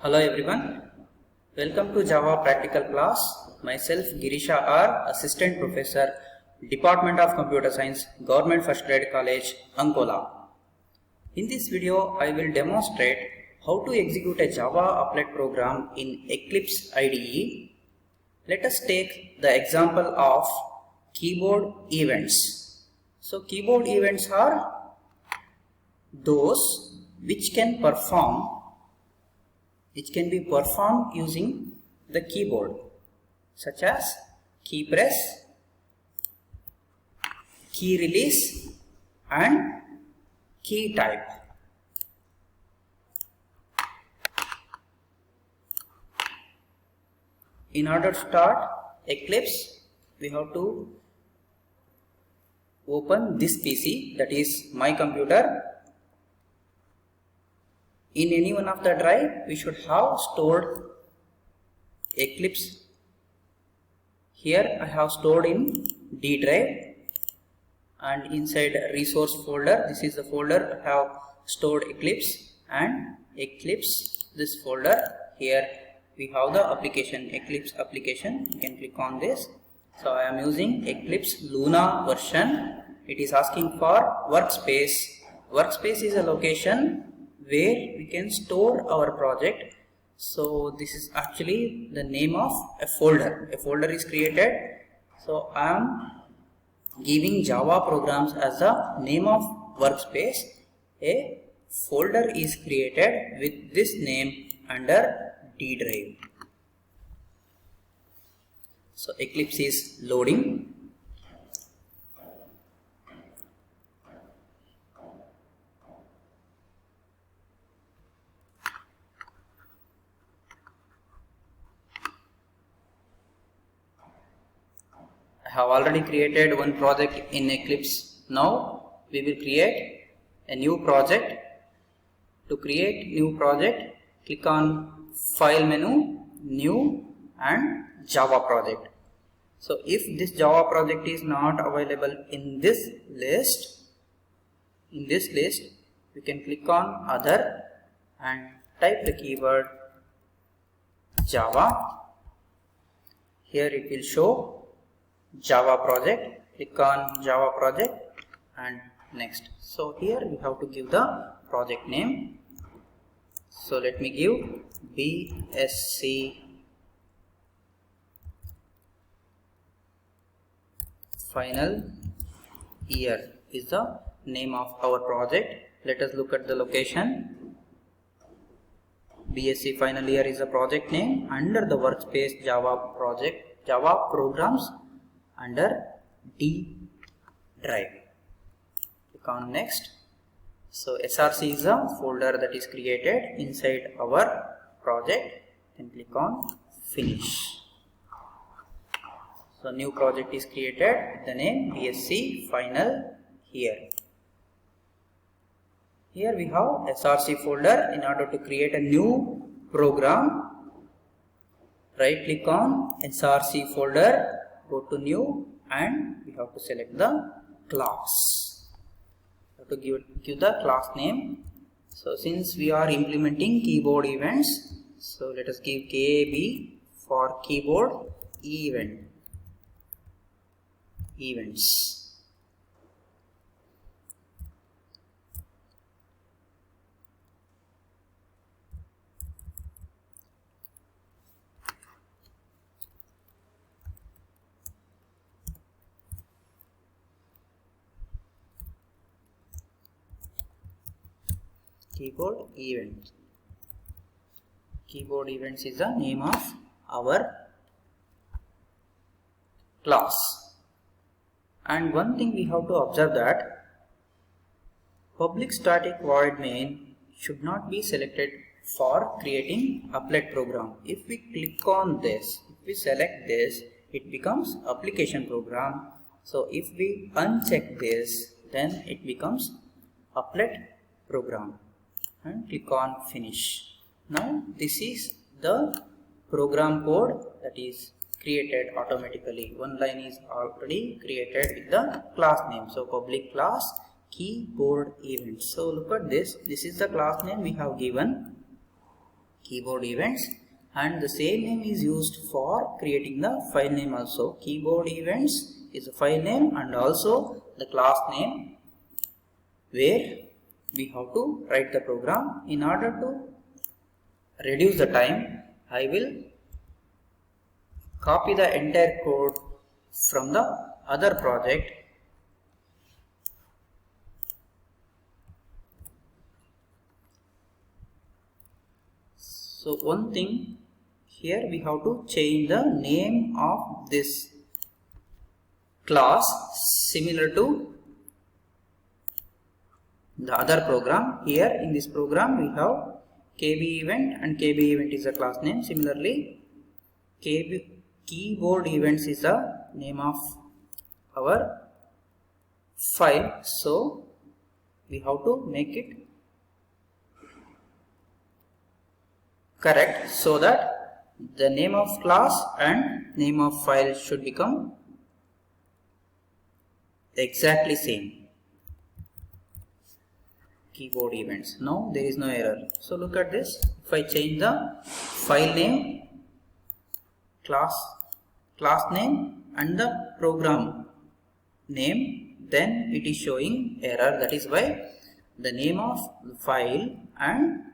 Hello everyone, welcome to Java practical class. Myself Girisha R, Assistant Professor, Department of Computer Science, Government First Grade College, Ankola. In this video, I will demonstrate how to execute a Java applet program in Eclipse IDE. Let us take the example of keyboard events. So keyboard events are those which can be performed using the keyboard, such as key press, key release and key type. In order to start Eclipse, we have to open this PC, that is my computer. In any one of the drive, we should have stored Eclipse. Here I have stored in D drive, and inside resource folder, this is the folder I have stored Eclipse, and Eclipse, this folder. Here we have the application, Eclipse application. You can click on this. So I am using Eclipse Luna version. It is asking for workspace. Workspace is a location where we can store our project. So this is actually the name of a folder. A folder is created. So I am giving Java programs as the name of workspace. A folder is created with this name under D drive. So Eclipse is loading. I have already created one project in Eclipse. Now we will create a new project. To create new project, click on File menu, New and Java project. So if this Java project is not available in this list, we can click on Other and type the keyword Java. Here it will show Java project. Click on Java project and next. So here we have to give the project name. So let me give BSc final year is the name of our project. Let us look at the location. BSc final year is the project name. Under the workspace Java project, Java programs, under D drive. Click on next. So src is a folder that is created inside our project. Then click on finish. So new project is created. The name BSc final year. Here we have src folder. In order to create a new program, right click on src folder, go to new, and we have to select the class. We have to give the class name. So since we are implementing keyboard events, so let us give KAB for keyboard events. Keyboard event. Keyboard events is the name of our class. And one thing we have to observe that public static void main should not be selected for creating applet program. If we click on this, if we select this, it becomes application program. So if we uncheck this, then it becomes applet program. And click on finish. Now this is the program code that is created automatically. One line is already created with the class name. So public class keyboard event. So look at this. This is the class name we have given. keyboard events, and the same name is used for creating the file name also. Keyboard events is a file name and also the class name where we have to write the program. In order to reduce the time, I will copy the entire code from the other project. So one thing here, we have to change the name of this class similar to the other program. Here in this program we have KB event, and KB event is a class name. Similarly, keyboard events is the name of our file. So we have to make it correct so that the name of class and name of file should become exactly same. Keyboard events. Now there is no error. So look at this. If I change the file name, class name and the program name, then it is showing error. That is why the name of the file and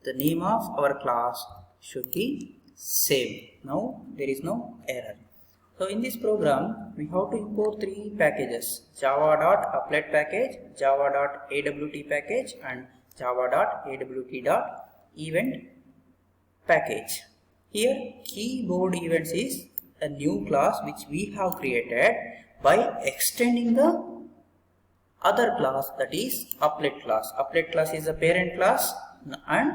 the name of our class should be same. Now there is no error. So in this program we have to import three packages: java.applet package, java.awt package, and java.awt.event package. Here keyboard events is a new class which we have created by extending the other class, that is applet class. Applet class is a parent class and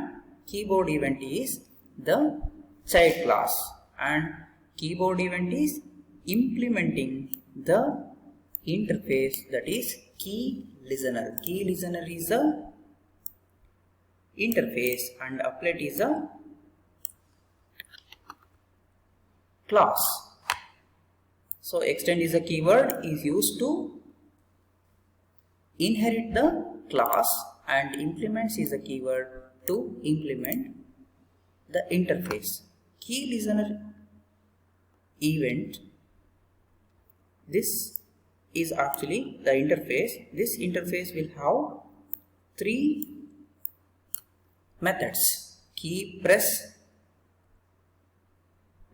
keyboard event is the child class, and keyboard event is implementing the interface, that is key listener. Key listener is a interface and applet is a class. So extend is a keyword is used to inherit the class, and implements is a keyword to implement the interface. Key listener event, this is actually the interface. This interface will have three methods: key press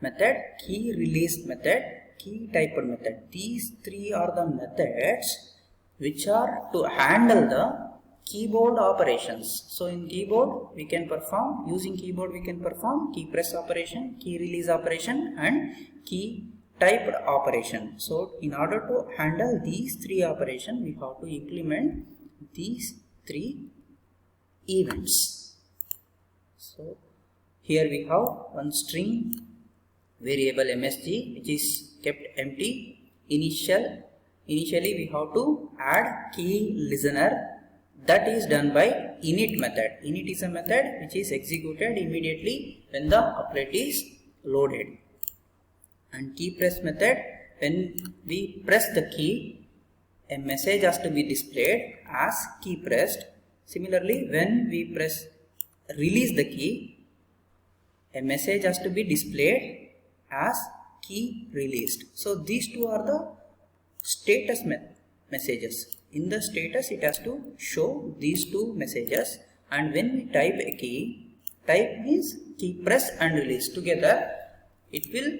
method, key release method, key typed method. These three are the methods which are to handle the keyboard operations. So in keyboard we can perform, using keyboard we can perform key press operation, key release operation, and key typed operation. So in order to handle these three operations, we have to implement these three events. So here we have one string variable msg which is kept empty. Initially we have to add key listener. That is done by init method. Init is a method which is executed immediately when the applet is loaded. And key press method, when we press the key, a message has to be displayed as key pressed. Similarly, when we press release the key, a message has to be displayed as key released. So these two are the status messages. In the status it has to show these two messages, and when we type a key, type means key press and release together, it will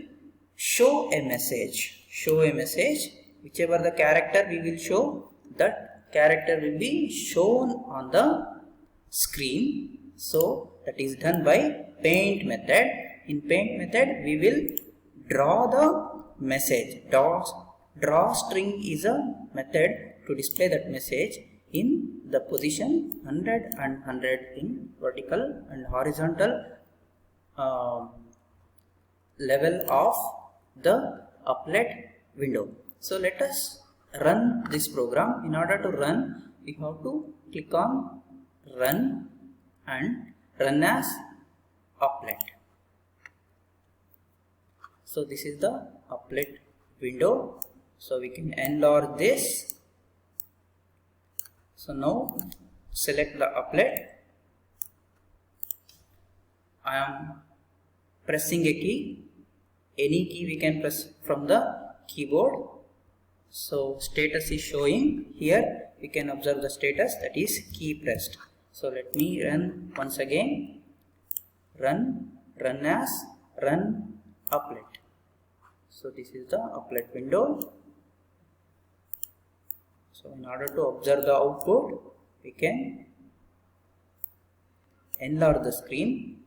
show a message. Whichever the character we will show, that character will be shown on the screen. So that is done by paint method. In paint method we will draw the message. Draw string is a method to display that message in the position 100 and 100 in vertical and horizontal level of the applet window. So let us run this program. In order to run, we have to click on run and run as applet. So this is the applet window. So we can enlarge this. So now select the applet I am pressing a key. Any key we can press from the keyboard. So status is showing here. We can observe the status, that is key pressed. So let me run once again. Run as run applet. So this is the applet window. So in order to observe the output, we can enlarge the screen.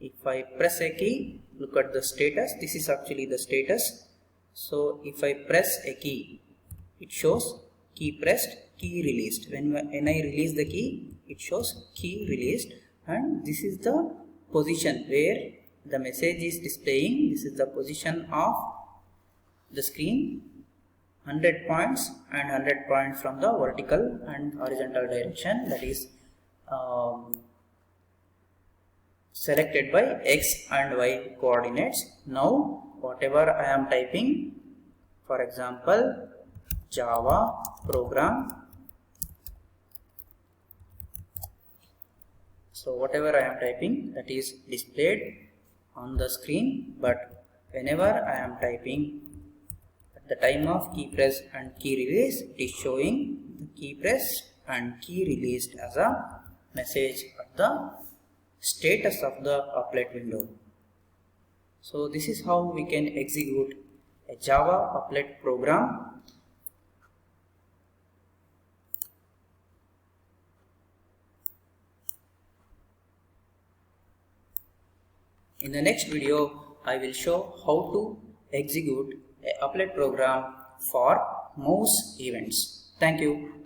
If I press a key, look at the status. This is actually the status. So if I press a key, it shows key pressed, key released. When I release the key, it shows key released, and this is the position where the message is displaying. This is the position of the screen, 100 points and 100 points from the vertical and horizontal direction, that is selected by X and Y coordinates. Now whatever I am typing, for example Java program, so whatever I am typing, that is displayed on the screen, but whenever I am typing at the time of key press and key release, it is showing the key press and key released as a message at the status of the applet window. So this is how we can execute a Java applet program. In the next video, I will show how to execute a applet program for mouse events. Thank you.